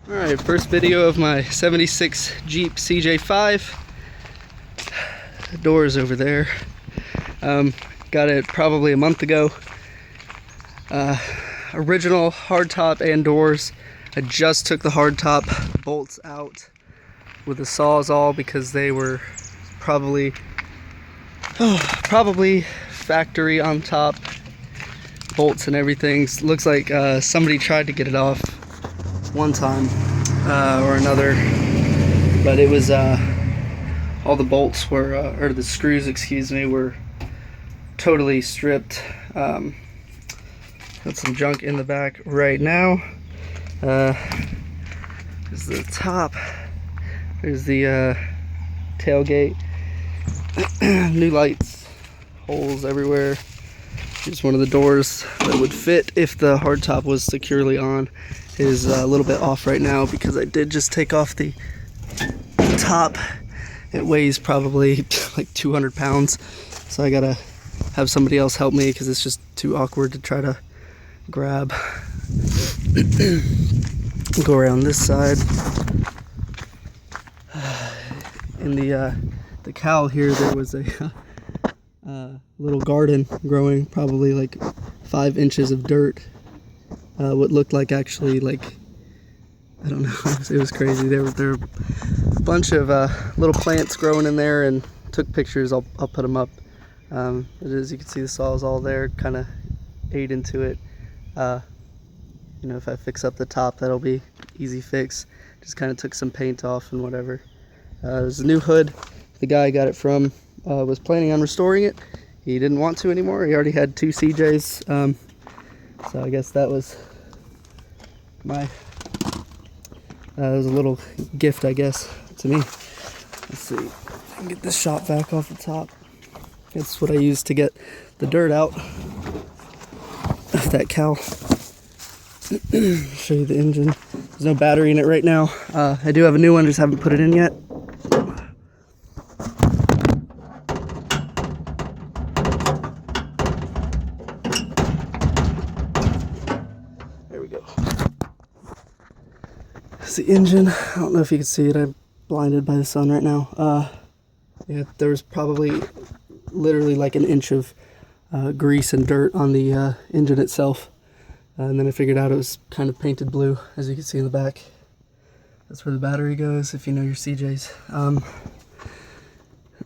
Alright, first video of my 76 Jeep cj5. Doors over there. Got it probably a month ago. Original hardtop and doors. I just took the hardtop bolts out with the Sawzall because they were probably factory on top bolts and everything. Looks like somebody tried to get it off one time or another, but it was all the bolts were or the screws, excuse me, were totally stripped. Got some junk in the back right now. There's the top, there's the tailgate. New lights, holes everywhere. Here's one of the doors that would fit if the hardtop was securely on. It is a little bit off right now because I did just take off the top. It weighs probably like 200 pounds, so I gotta have somebody else help me because it's just too awkward to try to grab. Go around this side. In the cowl here, there was a little garden growing, probably like 5 inches of dirt. What looked like actually like, I don't know, it was crazy. There were a bunch of little plants growing in there, and took pictures. I'll put them up. As you can see, the Sawzall there kind of ate into it. You know, if I fix up the top, that'll be easy fix. Just kind of took some paint off and whatever. There's a new hood. The guy I got it from was planning on restoring it. He didn't want to anymore. He already had 2 CJs. So I guess that was my that was a little gift, I guess, to me. Let's see if I can get this shot vac off the top. That's what I used to get the dirt out of that cowl. Show you the engine. There's no battery in it right now. I do have a new one, just haven't put it in yet. There we go. It's the engine. I don't know if you can see it. I'm blinded by the sun right now. Yeah, there was probably literally like an inch of grease and dirt on the engine itself. And then I figured out it was kind of painted blue, as you can see in the back. That's where the battery goes, if you know your CJs.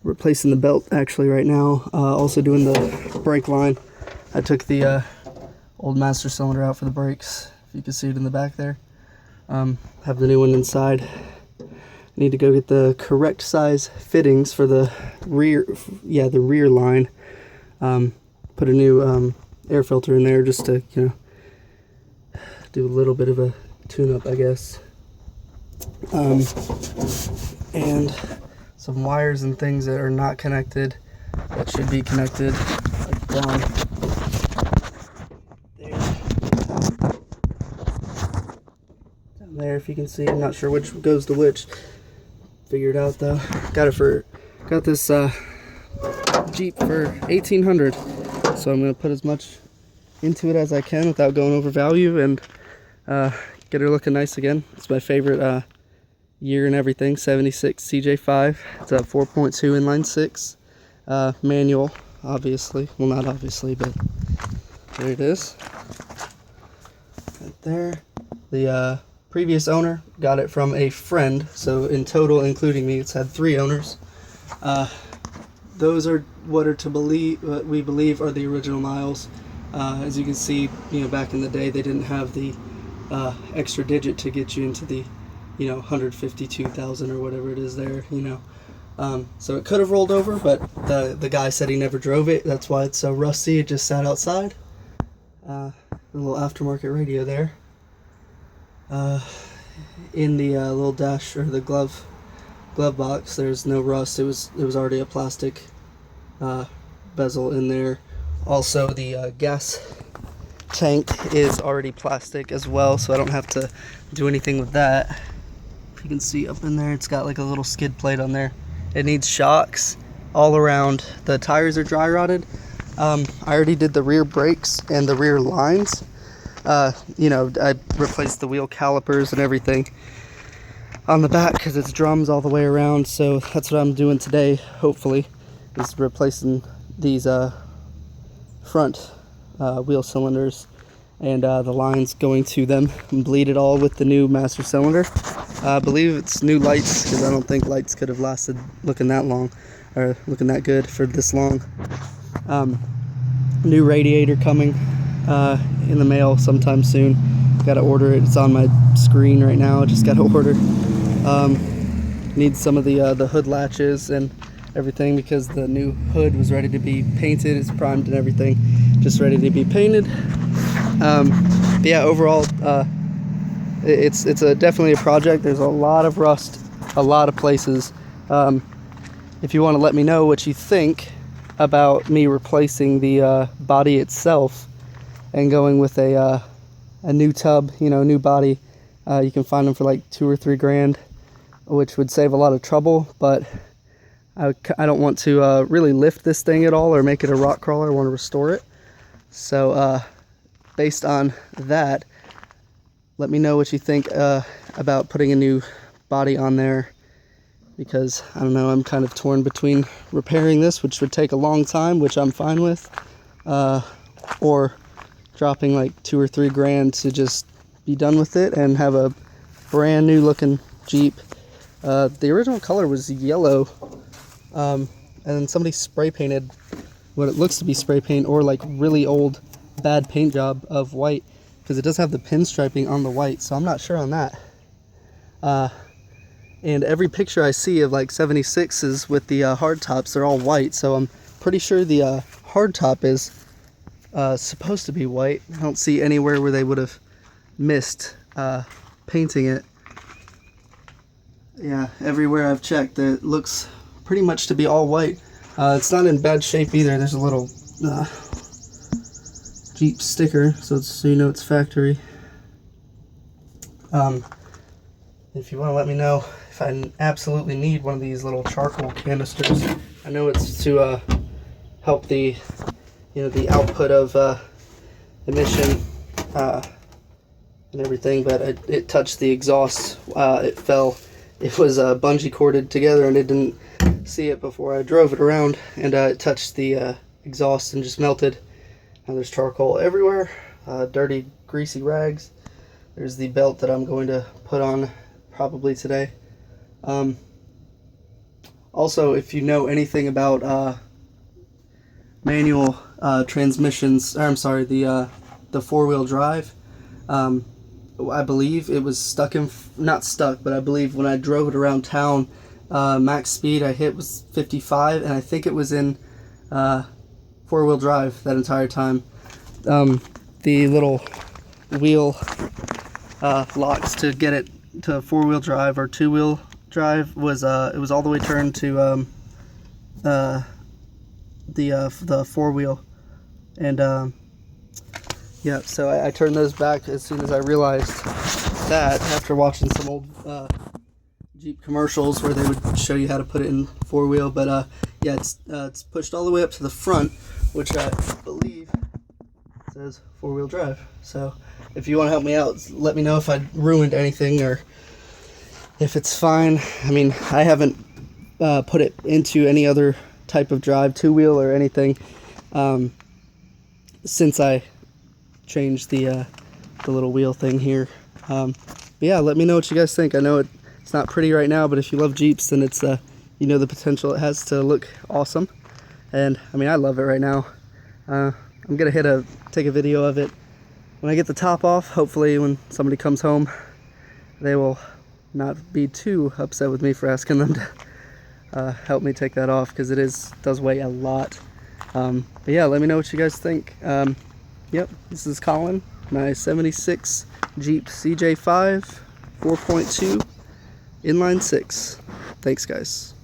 Replacing the belt actually right now. Also doing the brake line. I took the old master cylinder out for the brakes, if you can see it in the back there. Have the new one inside. I need to go get the correct size fittings for the rear, the rear line. Put a new air filter in there just to, you know, do a little bit of a tune-up, I guess. And some wires and things that are not connected that should be connected, like down there, if you can see. I'm not sure which goes to which. Figured out though. Got this Jeep for $1,800, so I'm gonna put as much into it as I can without going over value, and get her looking nice again. It's my favorite year and everything. 76 cj5. It's a 4.2 inline 6 manual, obviously. Well, not obviously, but there it is right there. The previous owner got it from a friend, so in total, including me, it's had 3 owners. Those are what we believe are the original miles. As you can see, you know, back in the day, they didn't have the extra digit to get you into the, you know, 152,000 or whatever it is there, you know. So it could have rolled over, but the guy said he never drove it. That's why it's so rusty. It just sat outside. A little aftermarket radio there. In the little dash, or the glove box, there's no rust. It was already a plastic bezel in there. Also, the gas tank is already plastic as well, so I don't have to do anything with that. If you can see up in there, it's got like a little skid plate on there. It needs shocks all around. The tires are dry rotted. I already did the rear brakes and the rear lines. You know, I replaced the wheel calipers and everything on the back because it's drums all the way around. So that's what I'm doing today, hopefully, is replacing these front wheel cylinders and the lines going to them, and bleed it all with the new master cylinder. I believe it's new lights, because I don't think lights could have lasted looking that long, or looking that good for this long. New radiator coming in the mail sometime soon. Gotta order it. It's on my screen right now. Just gotta order. Need some of the hood latches and everything, because the new hood was ready to be painted. It's primed and everything, just ready to be painted. But yeah, overall, it's definitely a project. There's a lot of rust, a lot of places. If you want to let me know what you think about me replacing the body itself and going with a new tub, you know, new body, you can find them for like $2 or $3 grand, which would save a lot of trouble. But I don't want to really lift this thing at all or make it a rock crawler. I want to restore it. So based on that, let me know what you think about putting a new body on there, because I don't know, I'm kind of torn between repairing this, which would take a long time, which I'm fine with, or dropping like $2 or $3 grand to just be done with it and have a brand new looking Jeep. The original color was yellow, and then somebody spray painted what it looks to be spray paint, or like really old bad paint job of white, because it does have the pinstriping on the white, so I'm not sure on that. And every picture I see of like 76s with the hard tops, they're all white, so I'm pretty sure the hard top is supposed to be white. I don't see anywhere where they would have missed painting it. Yeah, everywhere I've checked, it looks pretty much to be all white. It's not in bad shape either. There's a little Jeep sticker, so you know it's factory. If you want to let me know if I absolutely need one of these little charcoal canisters. I know it's to help the, you know, the output of emission and everything, but it touched the exhaust. It fell. It was bungee corded together, and it didn't see it before I drove it around, and it touched the exhaust and just melted. Now there's charcoal everywhere, dirty, greasy rags. There's the belt that I'm going to put on probably today. Also, if you know anything about manual transmissions, or I'm sorry, the four-wheel drive, I believe it was stuck in, not stuck, but I believe when I drove it around town, max speed I hit was 55, and I think it was in four-wheel drive that entire time. The little wheel locks to get it to four-wheel drive or two-wheel drive was it was all the way turned to the four-wheel, and yeah, so I turned those back as soon as I realized that, after watching some old Jeep commercials where they would show you how to put it in four-wheel. But yeah, it's pushed all the way up to the front, which I believe says four-wheel drive. So if you want to help me out, let me know if I ruined anything or if it's fine. I mean, I haven't put it into any other type of drive, two-wheel or anything, since I changed the little wheel thing here. But yeah, let me know what you guys think. I know it's not pretty right now, but if you love Jeeps, then it's you know the potential it has to look awesome. And I mean, I love it right now. I'm gonna take a video of it when I get the top off. Hopefully when somebody comes home, they will not be too upset with me for asking them to help me take that off, because it does weigh a lot. But yeah, let me know what you guys think. Yep, this is Colin, my 76 Jeep cj5 4.2 inline 6. Thanks guys.